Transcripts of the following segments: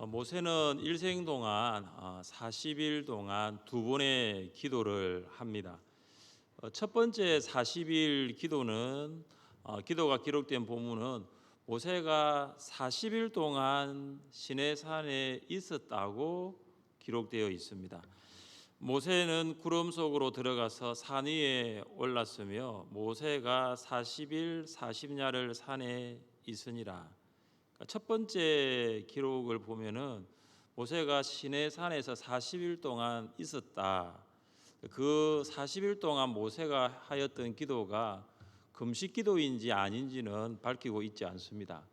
모세는 일생 동안 40일 동안 두 번의 기도를 합니다. 첫 번째 40일 기도는 기도가 기록된 본문은 모세가 40일 동안 시내산에 있었다고 기록되어 있습니다. 모세는 구름 속으로 들어가서 산 위에 올랐으며 모세가 40일 40야를 산에 있으니라. 첫 번째 기록을 보면은 모세가 시내산에서 40일 동안 있었다. 그 40일 동안 모세가 하였던 기도가 금식 기도인지 아닌지는 밝히고 있지 않습니다.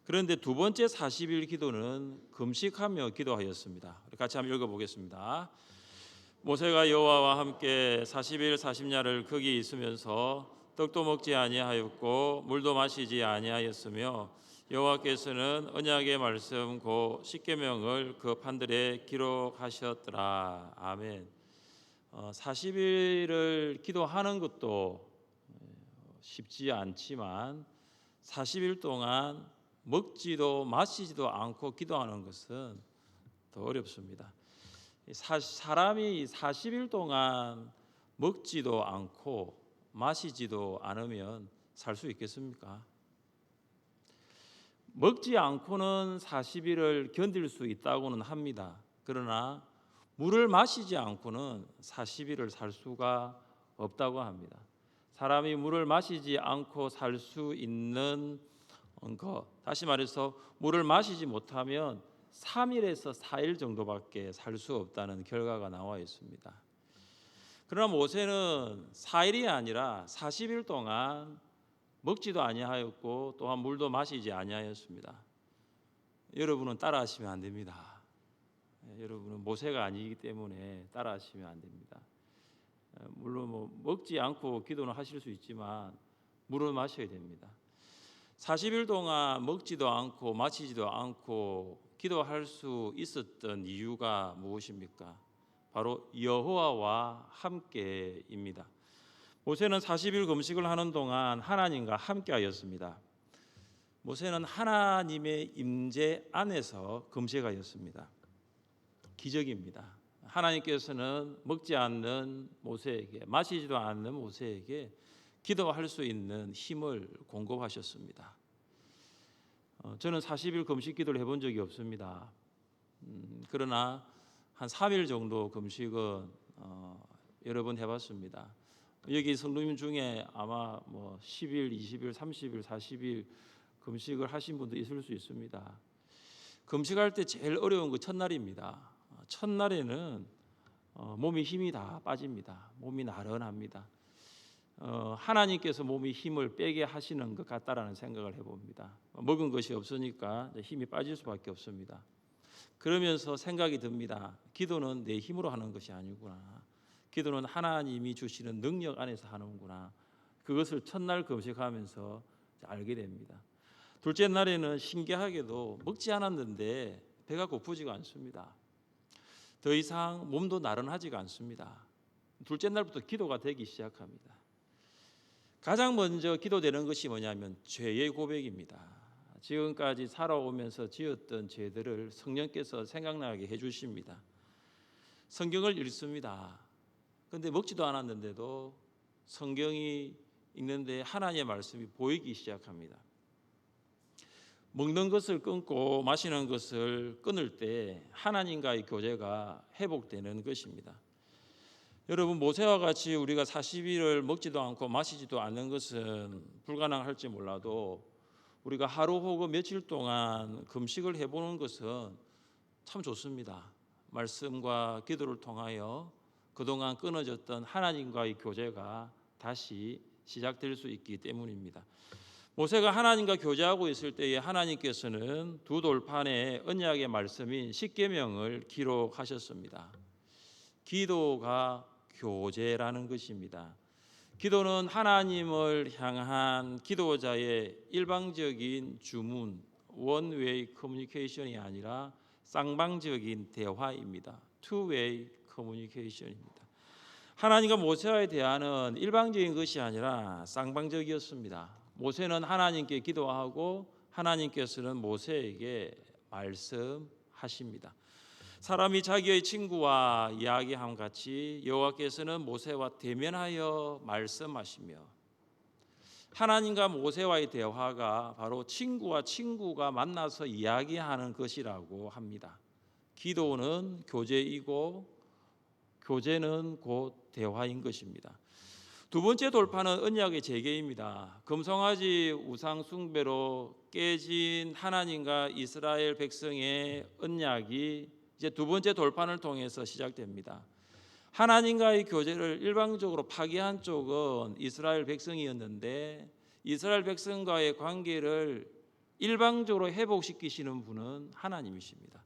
그런데 두 번째 40일 기도는 금식하며 기도하였습니다. 같이 한번 읽어보겠습니다. 모세가 여호와와 함께 40일 40야를 거기 있으면서 떡도 먹지 아니하였고 물도 마시지 아니하였으며 여호와께서는 언약의 말씀 곧 십계명을 그 판들에 기록하셨더라. 아멘. 40일을 기도하는 것도 쉽지 않지만 40일 동안 먹지도 마시지도 않고 기도하는 것은 더 어렵습니다. 사람이 40일 동안 먹지도 않고 마시지도 않으면 살 수 있겠습니까? 먹지 않고는 40일을 견딜 수 있다고는 합니다. 그러나 물을 마시지 않고는 40일을 살 수가 없다고 합니다. 사람이 물을 마시지 않고 살 수 있는 것, 다시 말해서 물을 마시지 못하면 3일에서 4일 정도밖에 살 수 없다는 결과가 나와 있습니다. 그러나 모세는 4일이 아니라 40일 동안 먹지도 아니하였고 또한 물도 마시지 아니하였습니다. 여러분은 따라하시면 안 됩니다. 여러분은 모세가 아니기 때문에 따라하시면 안 됩니다. 물론 먹지 않고 기도는 하실 수 있지만 물을 마셔야 됩니다. 40일 동안 먹지도 않고 마시지도 않고 기도할 수 있었던 이유가 무엇입니까? 바로 여호와와 함께입니다. 모세는 40일 금식을 하는 동안 하나님과 함께하였습니다. 모세는 하나님의 임재 안에서 금식하였습니다. 기적입니다. 하나님께서는 먹지 않는 모세에게, 마시지도 않는 모세에게 기도할 수 있는 힘을 공급하셨습니다. 저는 40일 금식 기도를 해본 적이 없습니다. 그러나 한 3일 정도 금식은 여러 번 해봤습니다. 여기 성도님 중에 아마 10일, 20일, 30일, 40일 금식을 하신 분도 있을 수 있습니다. 금식할 때 제일 어려운 거 첫날입니다. 첫날에는 몸이 힘이 다 빠집니다. 몸이 나른합니다. 하나님께서 몸이 힘을 빼게 하시는 것 같다라는 생각을 해봅니다. 먹은 것이 없으니까 힘이 빠질 수밖에 없습니다. 그러면서 생각이 듭니다. 기도는 내 힘으로 하는 것이 아니구나. 기도는 하나님이 주시는 능력 안에서 하는구나. 그것을 첫날 금식하면서 알게 됩니다. 둘째 날에는 신기하게도 먹지 않았는데 배가 고프지가 않습니다. 더 이상 몸도 나른하지가 않습니다. 둘째 날부터 기도가 되기 시작합니다. 가장 먼저 기도되는 것이 뭐냐면 죄의 고백입니다. 지금까지 살아오면서 지었던 죄들을 성령께서 생각나게 해주십니다. 성경을 읽습니다. 그런데 먹지도 않았는데도 성경이 읽는데 하나님의 말씀이 보이기 시작합니다. 먹는 것을 끊고 마시는 것을 끊을 때 하나님과의 교제가 회복되는 것입니다. 여러분, 모세와 같이 우리가 40일을 먹지도 않고 마시지도 않는 것은 불가능할지 몰라도 우리가 하루 혹은 며칠 동안 금식을 해보는 것은 참 좋습니다. 말씀과 기도를 통하여 그동안 끊어졌던 하나님과의 교제가 다시 시작될 수 있기 때문입니다. 모세가 하나님과 교제하고 있을 때에 하나님께서는 두 돌판에 언약의 말씀인 십계명을 기록하셨습니다. 기도가 교제라는 것입니다. 기도는 하나님을 향한 기도자의 일방적인 주문, 원웨이 커뮤니케이션이 아니라 쌍방적인 대화입니다. 투웨이 커뮤니케이션입니다. 하나님과 모세와의 대화는 일방적인 것이 아니라 쌍방적이었습니다. 모세는 하나님께 기도하고 하나님께서는 모세에게 말씀하셨습니다. 하십니다. 사람이 자기의 친구와 이야기함 같이 여호와께서는 모세와 대면하여 말씀하시며, 하나님과 모세와의 대화가 바로 친구와 친구가 만나서 이야기하는 것이라고 합니다. 기도는 교제이고 교제는 곧 대화인 것입니다. 두 번째 돌파는 언약의 재개입니다. 금송아지 우상 숭배로 깨진 하나님과 이스라엘 백성의 언약이 이제 두 번째 돌판을 통해서 시작됩니다. 하나님과의 교제를 일방적으로 파기한 쪽은 이스라엘 백성이었는데, 이스라엘 백성과의 관계를 일방적으로 회복시키시는 분은 하나님이십니다.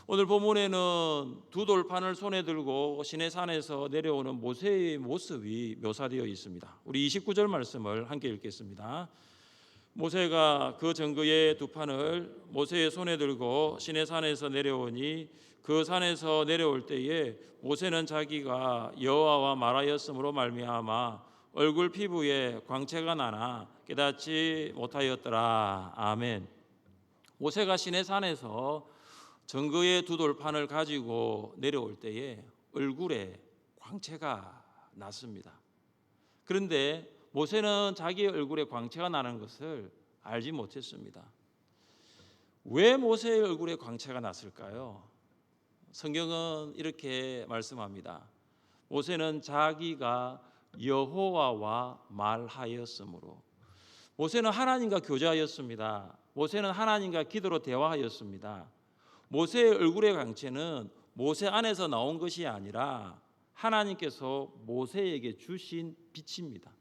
오늘 본문에는 두 돌판을 손에 들고 시내산에서 내려오는 모세의 모습이 묘사되어 있습니다. 우리 29절 말씀을 함께 읽겠습니다. 모세가 그 증거의 두 판을 모세의 손에 들고 시내산에서 내려오니 그 산에서 내려올 때에 모세는 자기가 여호와와 말하였으므로 말미암아 얼굴 피부에 광채가 나나 깨닫지 못하였더라. 아멘. 모세가 시내산에서 증거의 두 돌판을 가지고 내려올 때에 얼굴에 광채가 났습니다. 그런데 모세는 자기의 얼굴에 광채가 나는 것을 알지 못했습니다. 왜 모세의 얼굴에 광채가 났을까요? 성경은 이렇게 말씀합니다. 모세는 자기가 여호와와 말하였으므로. 모세는 하나님과 교제하였습니다. 모세는 하나님과 기도로 대화하였습니다. 모세의 얼굴의 광채는 모세 안에서 나온 것이 아니라 하나님께서 모세에게 주신 빛입니다.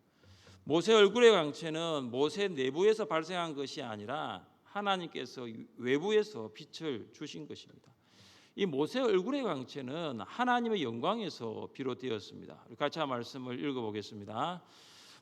모세 얼굴의 광채는 모세 내부에서 발생한 것이 아니라 하나님께서 외부에서 빛을 주신 것입니다. 이 모세 얼굴의 광채는 하나님의 영광에서 비롯되었습니다. 같이 한 말씀을 읽어보겠습니다.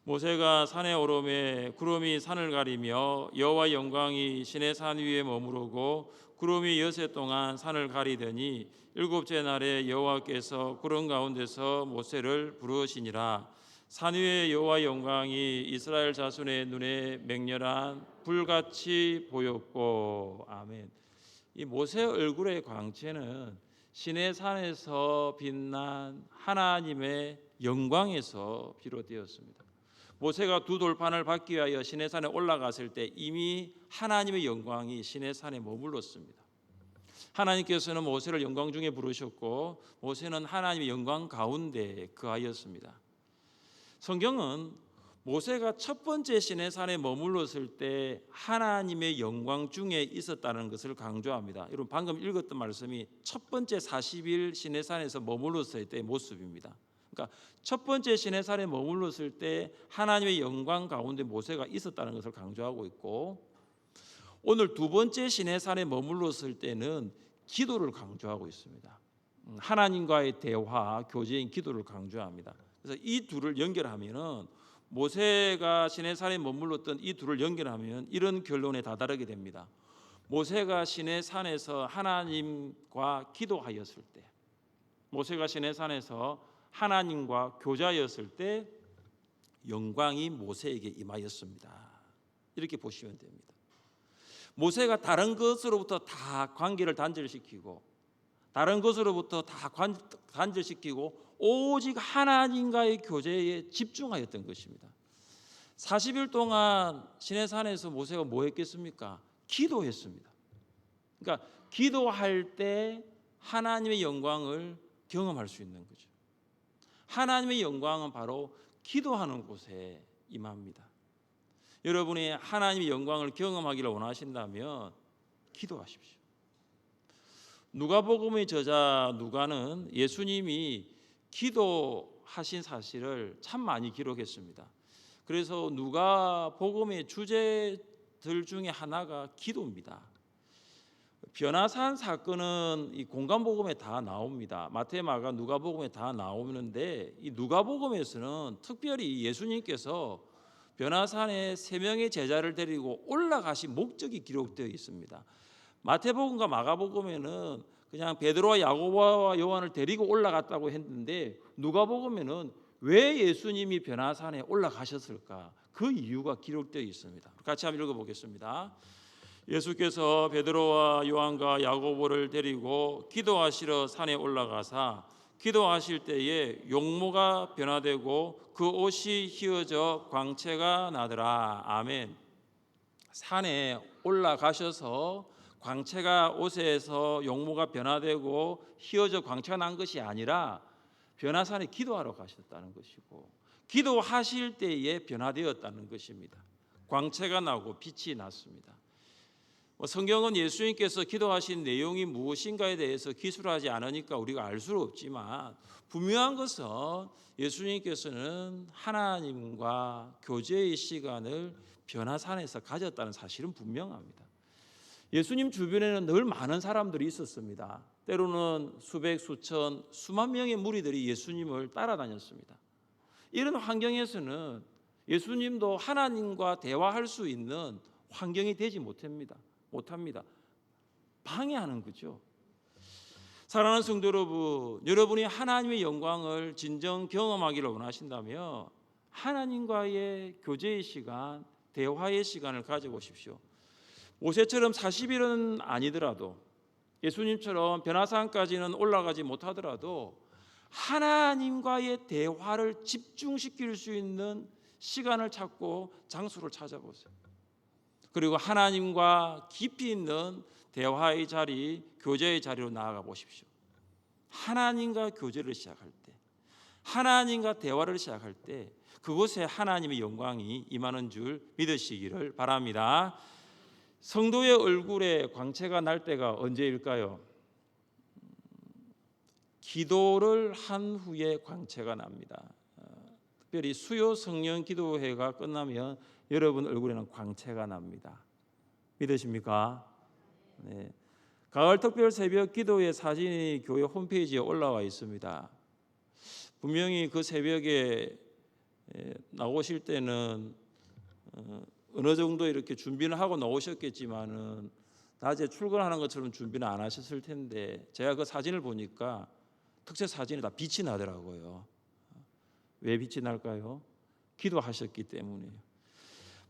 모세가 산에 오르매 구름이 산을 가리며 여호와의 영광이 시내산 위에 머무르고 구름이 여세 동안 산을 가리더니 일곱째 날에 여호와께서 구름 가운데서 모세를 부르시니라. 산 위에 여호와의 영광이 이스라엘 자손의 눈에 맹렬한 불같이 보였고. 아멘. 이 모세 얼굴의 광채는 시내산에서 빛난 하나님의 영광에서 비롯되었습니다. 모세가 두 돌판을 받기 위하여 시내산에 올라갔을 때 이미 하나님의 영광이 시내산에 머물렀습니다. 하나님께서는 모세를 영광 중에 부르셨고 모세는 하나님의 영광 가운데 거하였습니다. 성경은 모세가 첫 번째 시내산에 머물렀을 때 하나님의 영광 중에 있었다는 것을 강조합니다. 여러분 방금 읽었던 말씀이 첫 번째 40일 시내산에서 머물렀을 때의 모습입니다. 그러니까 첫 번째 시내산에 머물렀을 때 하나님의 영광 가운데 모세가 있었다는 것을 강조하고 있고, 오늘 두 번째 시내산에 머물렀을 때는 기도를 강조하고 있습니다. 하나님과의 대화, 교제인 기도를 강조합니다. 그래서 이 둘을 연결하면은 모세가 시내산에 머물렀던 이 둘을 연결하면 이런 결론에 다다르게 됩니다. 모세가 시내산에서 하나님과 기도하였을 때, 모세가 시내산에서 하나님과 교제하였을 때 영광이 모세에게 임하였습니다. 이렇게 보시면 됩니다. 모세가 다른 것으로부터 다 관계를 단절시키고 다른 것으로부터 다 단절시키고 오직 하나님과의 교제에 집중하였던 것입니다. 40일 동안 시내산에서 모세가 뭐 했겠습니까? 기도했습니다. 그러니까 기도할 때 하나님의 영광을 경험할 수 있는 거죠. 하나님의 영광은 바로 기도하는 곳에 임합니다. 여러분이 하나님의 영광을 경험하기를 원하신다면 기도하십시오. 누가복음의 저자 누가는 예수님이 기도하신 사실을 참 많이 기록했습니다. 그래서 누가복음의 주제들 중에 하나가 기도입니다. 변화산 사건은 이 공간복음에 다 나옵니다. 마태, 마가, 누가복음에 다 나오는데 이 누가복음에서는 특별히 예수님께서 변화산에 세 명의 제자를 데리고 올라가신 목적이 기록되어 있습니다. 마태복음과 마가복음에는 그냥 베드로와 야고보와 요한을 데리고 올라갔다고 했는데 누가복음에는 왜 예수님이 변화산에 올라가셨을까? 그 이유가 기록되어 있습니다. 같이 한번 읽어보겠습니다. 예수께서 베드로와 요한과 야고보를 데리고 기도하시러 산에 올라가사 기도하실 때에 용모가 변화되고 그 옷이 휘어져 광채가 나더라. 아멘. 산에 올라가셔서 광채가 옷에서 용모가 변화되고 휘어져 광채가 난 것이 아니라 변화산에 기도하러 가셨다는 것이고, 기도하실 때에 변화되었다는 것입니다. 광채가 나고 빛이 났습니다. 성경은 예수님께서 기도하신 내용이 무엇인가에 대해서 기술하지 않으니까 우리가 알 수는 없지만, 분명한 것은 예수님께서는 하나님과 교제의 시간을 변화산에서 가졌다는 사실은 분명합니다. 예수님 주변에는 늘 많은 사람들이 있었습니다. 때로는 수백, 수천, 수만 명의 무리들이 예수님을 따라다녔습니다. 이런 환경에서는 예수님도 하나님과 대화할 수 있는 환경이 되지 못합니다. 방해하는 거죠. 사랑하는 성도 여러분, 여러분이 하나님의 영광을 진정 경험하기를 원하신다면 하나님과의 교제의 시간, 대화의 시간을 가져보십시오. 모세처럼 40일은 아니더라도, 예수님처럼 변화산까지는 올라가지 못하더라도 하나님과의 대화를 집중시킬 수 있는 시간을 찾고 장소를 찾아보세요. 그리고 하나님과 깊이 있는 대화의 자리, 교제의 자리로 나아가 보십시오. 하나님과 교제를 시작할 때, 하나님과 대화를 시작할 때 그곳에 하나님의 영광이 임하는 줄 믿으시기를 바랍니다. 성도의 얼굴에 광채가 날 때가 언제일까요? 기도를 한 후에 광채가 납니다. 특별히 수요 성령 기도회가 끝나면 여러분 얼굴에는 광채가 납니다. 믿으십니까? 네. 가을 특별 새벽 기도의 사진이 교회 홈페이지에 올라와 있습니다. 분명히 그 새벽에 나오실 때는 어느 정도 이렇게 준비는 하고 나오셨겠지만은 낮에 출근하는 것처럼 준비는 안 하셨을 텐데, 제가 그 사진을 보니까 특색 사진에 다 빛이 나더라고요. 왜 빛이 날까요? 기도하셨기 때문이에요.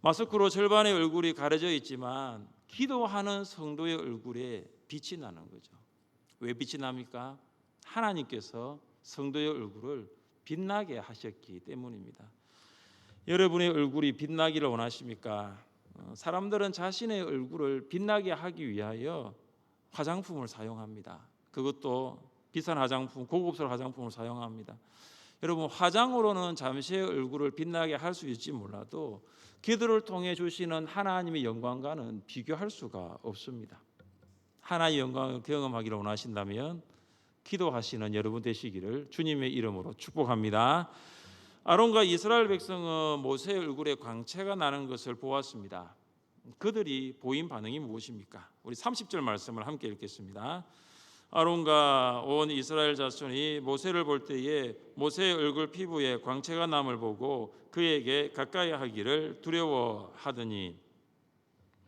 마스크로 절반의 얼굴이 가려져 있지만 기도하는 성도의 얼굴에 빛이 나는 거죠. 왜 빛이 납니까? 하나님께서 성도의 얼굴을 빛나게 하셨기 때문입니다. 여러분의 얼굴이 빛나기를 원하십니까? 사람들은 자신의 얼굴을 빛나게 하기 위하여 화장품을 사용합니다. 그것도 비싼 화장품, 고급스러운 화장품을 사용합니다. 여러분, 화장으로는 잠시의 얼굴을 빛나게 할 수 있지 몰라도 기도를 통해 주시는 하나님의 영광과는 비교할 수가 없습니다. 하나님의 영광을 경험하기를 원하신다면 기도하시는 여러분 되시기를 주님의 이름으로 축복합니다. 아론과 이스라엘 백성은 모세의 얼굴에 광채가 나는 것을 보았습니다. 그들이 보인 반응이 무엇입니까? 우리 30절 말씀을 함께 읽겠습니다. 아론과 온 이스라엘 자손이 모세를 볼 때에 모세의 얼굴 피부에 광채가 남을 보고 그에게 가까이 하기를 두려워하더니,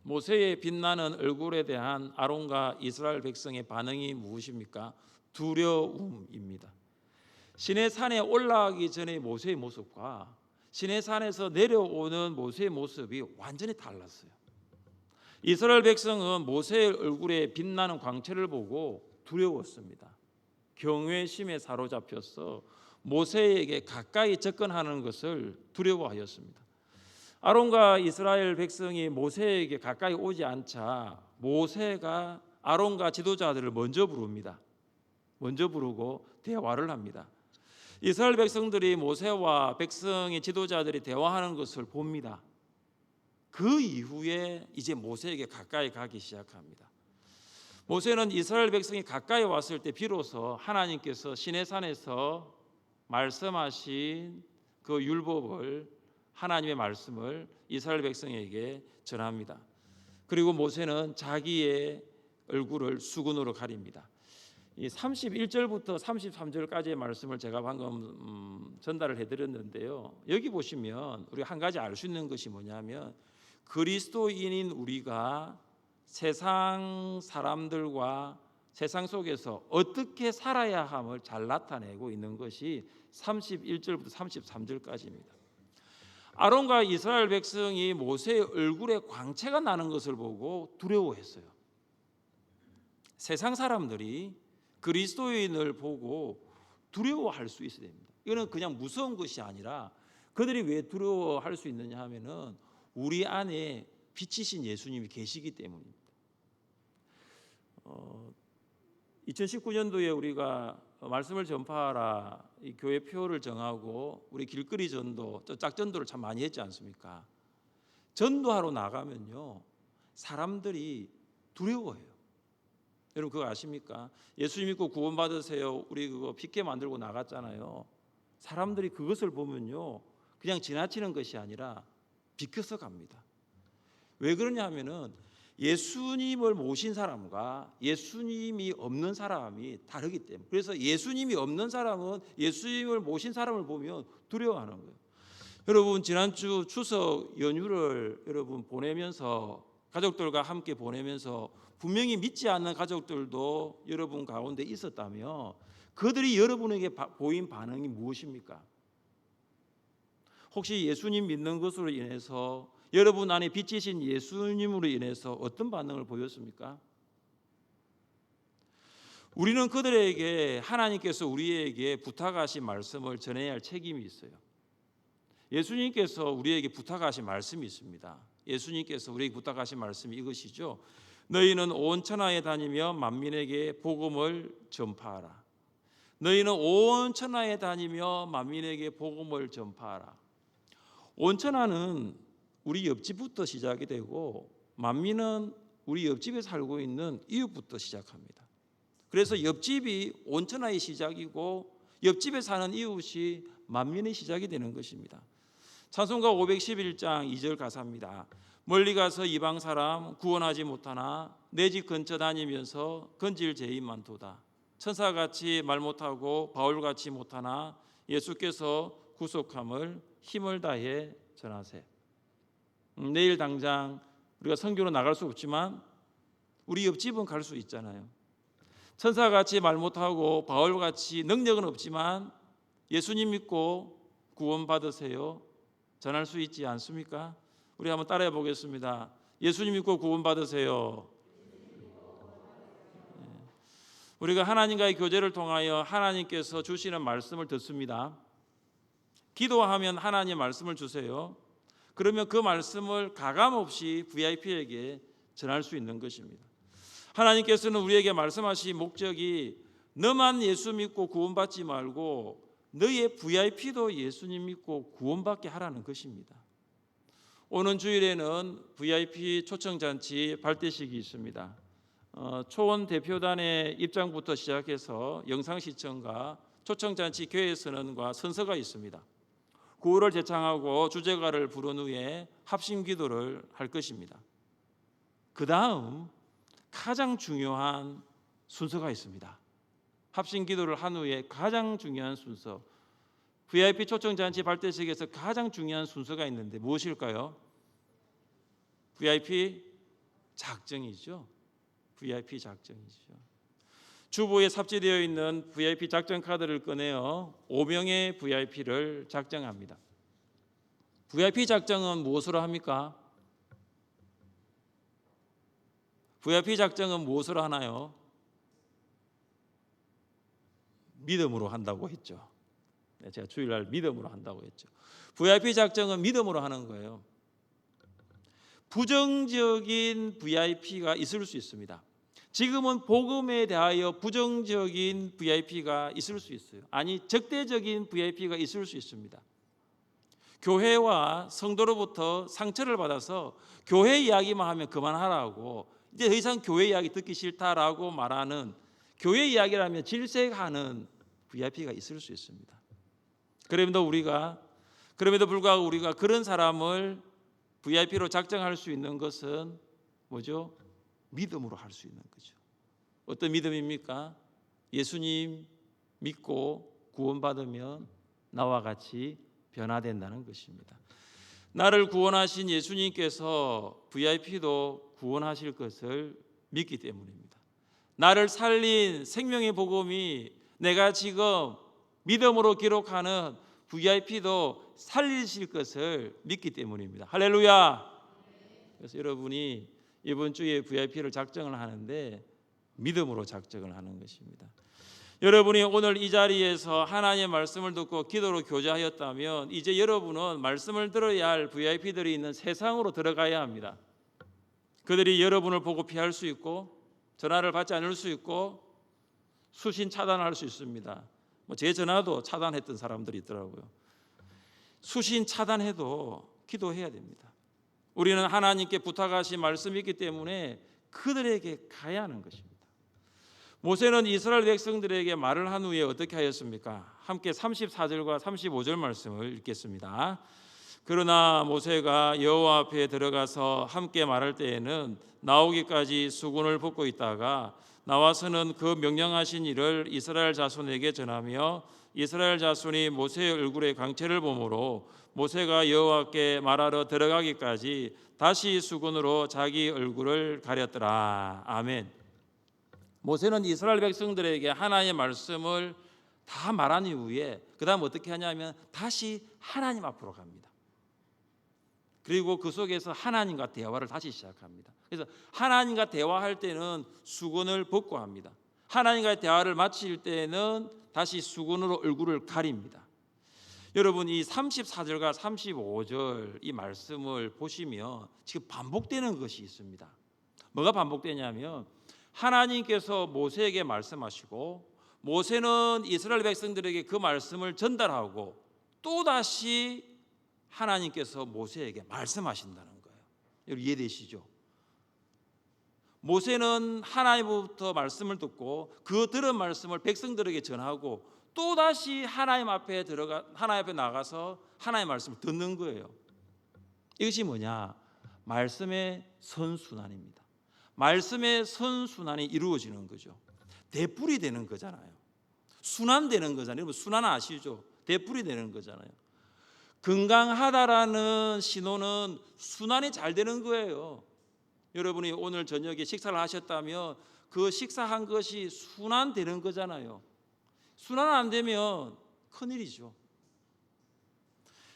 모세의 빛나는 얼굴에 대한 아론과 이스라엘 백성의 반응이 무엇입니까? 두려움입니다. 시내산에 올라가기 전에 모세의 모습과 시내산에서 내려오는 모세의 모습이 완전히 달랐어요. 이스라엘 백성은 모세의 얼굴에 빛나는 광채를 보고 두려웠습니다. 경외심에 사로잡혀서 모세에게 가까이 접근하는 것을 두려워하였습니다. 아론과 이스라엘 백성이 모세에게 가까이 오지 않자 모세가 아론과 지도자들을 먼저 부릅니다. 먼저 부르고 대화를 합니다. 이스라엘 백성들이 모세와 백성의 지도자들이 대화하는 것을 봅니다. 그 이후에 이제 모세에게 가까이 가기 시작합니다. 모세는 이스라엘 백성이 가까이 왔을 때 비로소 하나님께서 시내산에서 말씀하신 그 율법을, 하나님의 말씀을 이스라엘 백성에게 전합니다. 그리고 모세는 자기의 얼굴을 수건으로 가립니다. 이 31절부터 33절까지의 말씀을 제가 방금 전달을 해드렸는데요. 여기 보시면 우리가 한 가지 알 수 있는 것이 뭐냐면, 그리스도인인 우리가 세상 사람들과 세상 속에서 어떻게 살아야 함을 잘 나타내고 있는 것이 31절부터 33절까지입니다. 아론과 이스라엘 백성이 모세의 얼굴에 광채가 나는 것을 보고 두려워했어요. 세상 사람들이 그리스도인을 보고 두려워할 수 있어야 됩니다. 이거는 그냥 무서운 것이 아니라 그들이 왜 두려워할 수 있느냐 하면은 우리 안에 빛이신 예수님이 계시기 때문입니다. 2019년도에 우리가 말씀을 전파하라 이 교회 표를 정하고 우리 길거리 전도, 짝전도를 참 많이 했지 않습니까? 전도하러 나가면요 사람들이 두려워해요. 여러분 그거 아십니까? 예수 믿고 구원받으세요. 우리 그거 픽게 만들고 나갔잖아요. 사람들이 그것을 보면요 그냥 지나치는 것이 아니라 비켜서 갑니다. 왜 그러냐 하면은 예수님을 모신 사람과 예수님이 없는 사람이 다르기 때문에. 그래서 예수님이 없는 사람은 예수님을 모신 사람을 보면 두려워하는 거예요. 여러분 지난주 추석 연휴를 여러분 보내면서 가족들과 함께 보내면서 분명히 믿지 않는 가족들도 여러분 가운데 있었다며 그들이 여러분에게 보인 반응이 무엇입니까? 혹시 예수님 믿는 것으로 인해서 여러분 안에 빛이신 예수님으로 인해서 어떤 반응을 보였습니까? 우리는 그들에게 하나님께서 우리에게 부탁하신 말씀을 전해야 할 책임이 있어요. 예수님께서 우리에게 부탁하신 말씀이 있습니다. 예수님께서 우리에게 부탁하신 말씀이 이것이죠. 너희는 온 천하에 다니며 만민에게 복음을 전파하라. 너희는 온 천하에 다니며 만민에게 복음을 전파하라. 온 천하는 우리 옆집부터 시작이 되고 만민은 우리 옆집에 살고 있는 이웃부터 시작합니다. 그래서 옆집이 온 천하의 시작이고 옆집에 사는 이웃이 만민의 시작이 되는 것입니다. 찬송가 511장 2절 가사입니다. 멀리 가서 이방 사람 구원하지 못하나 내 집 근처 다니면서 건질 죄인만 도다. 천사같이 말 못하고 바울같이 못하나 예수께서 구속함을 힘을 다해 전하세. 내일 당장 우리가 선교로 나갈 수 없지만 우리 옆집은 갈 수 있잖아요. 천사같이 말 못하고 바울같이 능력은 없지만 예수님 믿고 구원받으세요. 전할 수 있지 않습니까? 우리 한번 따라해 보겠습니다. 예수님 믿고 구원받으세요. 우리가 하나님과의 교제를 통하여 하나님께서 주시는 말씀을 듣습니다. 기도하면 하나님 말씀을 주세요. 그러면 그 말씀을 가감없이 VIP에게 전할 수 있는 것입니다. 하나님께서는 우리에게 말씀하신 목적이 너만 예수 믿고 구원받지 말고 너의 VIP도 예수님 믿고 구원받게 하라는 것입니다. 오는 주일에는 VIP 초청잔치 발대식이 있습니다. 초원 대표단의 입장부터 시작해서 영상 시청과 초청잔치 교회 선언과 선서가 있습니다. 구호를 제창하고 주제가를 부른 후에 합심 기도를 할 것입니다. 그 다음 가장 중요한 순서가 있습니다. 합심 기도를 한 후에 가장 중요한 순서, VIP 초청잔치 발대식에서 가장 중요한 순서가 있는데 무엇일까요? VIP 작정이죠. VIP 작정이죠. 주보에 삽입되어 있는 VIP 작정 카드를 꺼내어 5명의 VIP를 작정합니다. VIP 작정은 무엇으로 합니까? VIP 작정은 무엇으로 하나요? 믿음으로 한다고 했죠. 제가 주일날 믿음으로 한다고 했죠. VIP 작정은 믿음으로 하는 거예요. 부정적인 VIP가 있을 수 있습니다. 지금은 복음에 대하여 부정적인 VIP가 있을 수 있어요. 아니 적대적인 VIP가 있을 수 있습니다. 교회와 성도로부터 상처를 받아서 교회 이야기만 하면 그만하라고, 이제 더 이상 교회 이야기 듣기 싫다라고 말하는, 교회 이야기라면 질색하는 VIP가 있을 수 있습니다. 그럼에도 불구하고 우리가 그런 사람을 VIP로 작정할 수 있는 것은 뭐죠? 믿음으로 할 수 있는 거죠. 어떤 믿음입니까? 예수님 믿고 구원받으면 나와 같이 변화된다는 것입니다. 나를 구원하신 예수님께서 VIP도 구원하실 것을 믿기 때문입니다. 나를 살린 생명의 복음이 내가 지금 믿음으로 기록하는 VIP도 살리실 것을 믿기 때문입니다. 할렐루야. 그래서 여러분이 이번 주에 VIP를 작정을 하는데 믿음으로 작정을 하는 것입니다. 여러분이 오늘 이 자리에서 하나님의 말씀을 듣고 기도로 교제하였다면 이제 여러분은 말씀을 들어야 할 VIP들이 있는 세상으로 들어가야 합니다. 그들이 여러분을 보고 피할 수 있고 전화를 받지 않을 수 있고 수신 차단할 수 있습니다. 제 전화도 차단했던 사람들이 있더라고요. 수신 차단해도 기도해야 됩니다. 우리는 하나님께 부탁하신 말씀이 있기 때문에 그들에게 가야 하는 것입니다. 모세는 이스라엘 백성들에게 말을 한 후에 어떻게 하였습니까? 함께 34절과 35절 말씀을 읽겠습니다. 그러나 모세가 여호와 앞에 들어가서 함께 말할 때에는 나오기까지 수군을 벗고 있다가 나와서는 그 명령하신 일을 이스라엘 자손에게 전하며 이스라엘 자손이 모세의 얼굴에 광채를 보므로 모세가 여호와께 말하러 들어가기까지 다시 수군으로 자기 얼굴을 가렸더라. 아멘. 모세는 이스라엘 백성들에게 하나님의 말씀을 다 말한 이후에 그 다음 어떻게 하냐면 다시 하나님 앞으로 갑니다. 그리고 그 속에서 하나님과 대화를 다시 시작합니다. 그래서 하나님과 대화할 때는 수건을 벗고 합니다. 하나님과의 대화를 마칠 때는 다시 수건으로 얼굴을 가립니다. 여러분 이 34절과 35절 이 말씀을 보시면 지금 반복되는 것이 있습니다. 뭐가 반복되냐면 하나님께서 모세에게 말씀하시고 모세는 이스라엘 백성들에게 그 말씀을 전달하고 또다시 하나님께서 모세에게 말씀하신다는 거예요. 여러분 이해되시죠? 모세는 하나님부터 말씀을 듣고 그 들은 말씀을 백성들에게 전하고 또다시 하나님 앞에 나가서 하나님의 말씀을 듣는 거예요. 이것이 뭐냐? 말씀의 선순환입니다. 말씀의 선순환이 이루어지는 거죠. 대뿔이 되는 거잖아요. 순환되는 거잖아요. 여러분 순환 아시죠? 대뿔이 되는 거잖아요. 건강하다라는 신호는 순환이 잘 되는 거예요. 여러분이 오늘 저녁에 식사를 하셨다면 그 식사한 것이 순환되는 거잖아요. 순환 안 되면 큰일이죠.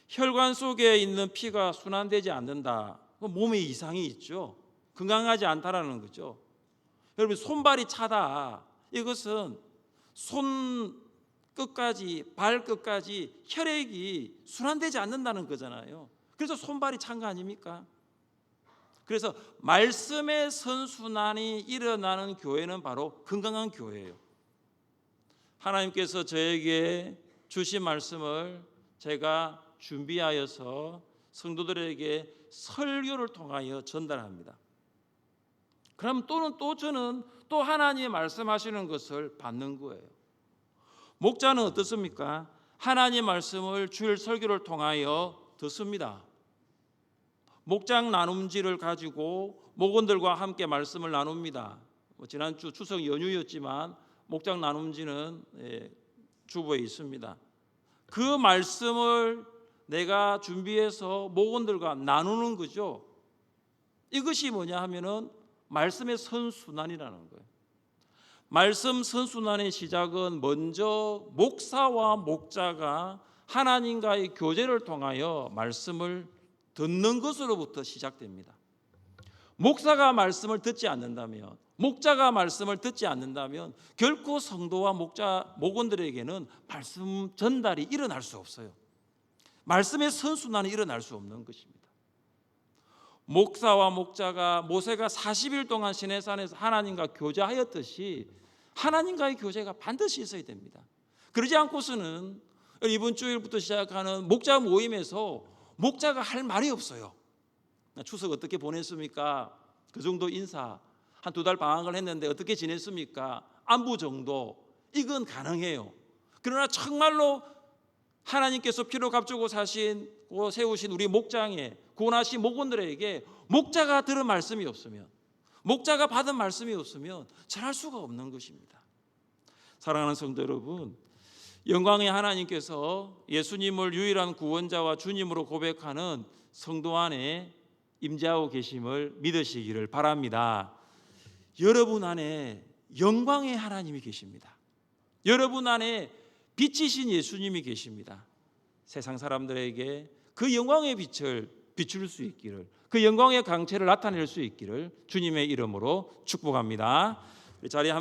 혈관 속에 있는 피가 순환되지 않는다. 몸에 이상이 있죠. 건강하지 않다라는 거죠. 여러분 손발이 차다. 이것은 손 끝까지 발 끝까지 혈액이 순환되지 않는다는 거잖아요. 그래서 손발이 찬 거 아닙니까? 그래서 말씀의 선순환이 일어나는 교회는 바로 건강한 교회예요. 하나님께서 저에게 주신 말씀을 제가 준비하여서 성도들에게 설교를 통하여 전달합니다. 그럼 또 저는 또 하나님이 말씀하시는 것을 받는 거예요. 목자는 어떻습니까? 하나님의 말씀을 주일 설교를 통하여 듣습니다. 목장 나눔지를 가지고 목원들과 함께 말씀을 나눕니다. 지난주 추석 연휴였지만 목장 나눔지는 주보에 있습니다. 그 말씀을 내가 준비해서 목원들과 나누는 거죠. 이것이 뭐냐 하면은 말씀의 선순환이라는 거예요. 말씀 선순환의 시작은 먼저 목사와 목자가 하나님과의 교제를 통하여 말씀을 듣는 것으로부터 시작됩니다. 목사가 말씀을 듣지 않는다면, 목자가 말씀을 듣지 않는다면 결코 성도와 목원들에게는 말씀 전달이 일어날 수 없어요. 말씀의 선순환이 일어날 수 없는 것입니다. 목사와 목자가 모세가 40일 동안 시내산에서 하나님과 교제하였듯이 하나님과의 교제가 반드시 있어야 됩니다. 그러지 않고서는 이번 주일부터 시작하는 목자 모임에서 목자가 할 말이 없어요. 추석 어떻게 보냈습니까? 그 정도 인사. 한 2달 방학을 했는데 어떻게 지냈습니까? 안부 정도. 이건 가능해요. 그러나 정말로 하나님께서 피로 값주고 세우신 우리 목장에 구원하신 목원들에게 목자가 들은 말씀이 없으면, 목자가 받은 말씀이 없으면 잘할 수가 없는 것입니다. 사랑하는 성도 여러분, 영광의 하나님께서 예수님을 유일한 구원자와 주님으로 고백하는 성도 안에 임재하고 계심을 믿으시기를 바랍니다. 여러분 안에 영광의 하나님이 계십니다. 여러분 안에 빛이신 예수님이 계십니다. 세상 사람들에게 그 영광의 빛을 비출 수 있기를, 그 영광의 강체를 나타낼 수 있기를 주님의 이름으로 축복합니다. 우리 자리에